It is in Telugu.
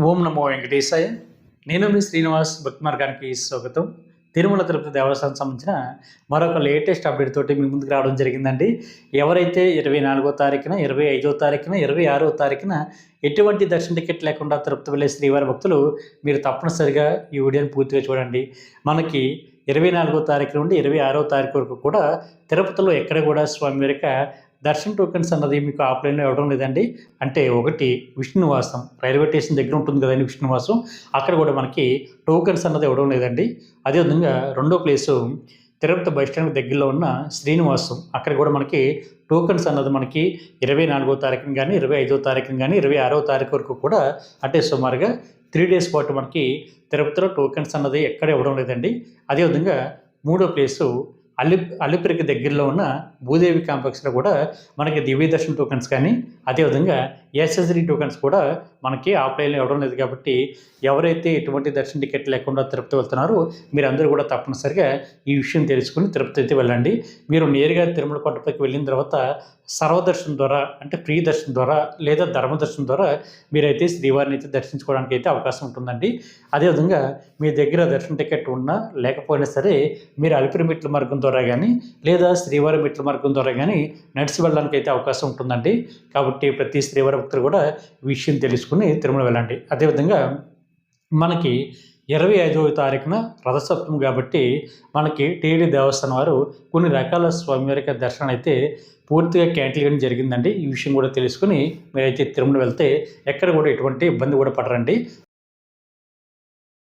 ఓం నమో వెంకటేశాయ. నేను మీ శ్రీనివాస్ భక్తి మార్గానికి స్వాగతం. తిరుమల తిరుపతి దేవస్థానం సంబంధించిన మరొక లేటెస్ట్ అప్డేట్ తోటి మీ ముందుకు రావడం జరిగిందండి. ఎవరైతే 24వ తారీఖున, 25వ తారీఖున, 26వ తారీఖున ఎటువంటి దర్శన టికెట్ లేకుండా తిరుపతి వెళ్ళే శ్రీవారి భక్తులు మీరు తప్పనిసరిగా ఈ వీడియోని పూర్తిగా చూడండి. మనకి 24వ తారీఖు నుండి 26వ తారీఖు వరకు కూడా తిరుపతిలో ఎక్కడ కూడా స్వామివారి యొక్క దర్శన్ టోకెన్స్ అన్నది మీకు ఆఫ్లైన్లో ఇవ్వడం లేదండి. అంటే ఒకటి విష్ణువాసం రైల్వే స్టేషన్ దగ్గర ఉంటుంది కదండి విష్ణువాసం, అక్కడ కూడా మనకి టోకెన్స్ అన్నది ఇవ్వడం లేదండి. అదేవిధంగా రెండో ప్లేసు తిరుపతి బస్ స్టాండ్ దగ్గరలో ఉన్న శ్రీనివాసం, అక్కడ కూడా మనకి టోకెన్స్ అన్నది మనకి 24వ తారీఖున కానీ, 25వ తారీఖున కానీ, 26వ తారీఖు వరకు కూడా అంటే సుమారుగా 3 డేస్ పాటు మనకి తిరుపతిలో టోకెన్స్ అన్నది ఎక్కడ ఇవ్వడం లేదండి. అదేవిధంగా మూడో ప్లేసు అలిపిరికి దగ్గరలో ఉన్న భూదేవి కాంప్లెక్స్లో కూడా మనకి దివ్య దర్శన్ టోకెన్స్ కానీ, అదేవిధంగా ఎస్ఎస్డి టోకెన్స్ కూడా మనకి ఆఫ్లైన్లో ఇవ్వడం లేదు. కాబట్టి ఎవరైతే ఎటువంటి దర్శన టికెట్ లేకుండా తిరుపతి వెళ్తున్నారో మీరందరూ కూడా తప్పనిసరిగా ఈ విషయం తెలుసుకుని తిరుపతి అయితే వెళ్ళండి. మీరు నేరుగా తిరుమల కొండపైకి వెళ్ళిన తర్వాత సర్వదర్శనం ద్వారా అంటే ఫ్రీ దర్శనం ద్వారా లేదా ధర్మదర్శనం ద్వారా మీరైతే శ్రీవారిని అయితే దర్శించుకోవడానికి అయితే అవకాశం ఉంటుందండి. అదేవిధంగా మీ దగ్గర దర్శన టికెట్ ఉన్నా లేకపోయినా సరే మీరు అలిపిరి మెట్ల మార్గం ద్వారా కానీ లేదా శ్రీవారి మెట్ల మార్గం ద్వారా కానీ నడిచి వెళ్ళడానికి అయితే అవకాశం ఉంటుందండి. కాబట్టి ప్రతి శ్రీవారి భక్తులు కూడా ఈ విషయం తెలుసుకుని తిరుమల వెళ్ళండి. అదేవిధంగా మనకి 25వ తారీఖున రథసప్తమి కాబట్టి మనకి టీటీడీ దేవస్థానం వారు కొన్ని రకాల స్వామివారి యొక్క దర్శనం అయితే పూర్తిగా క్యాన్సిల్ చేయడం జరిగిందండి. ఈ విషయం కూడా తెలుసుకుని మీరైతే తిరుమల వెళ్తే ఎక్కడ కూడా ఎటువంటి ఇబ్బంది కూడా పడరండి.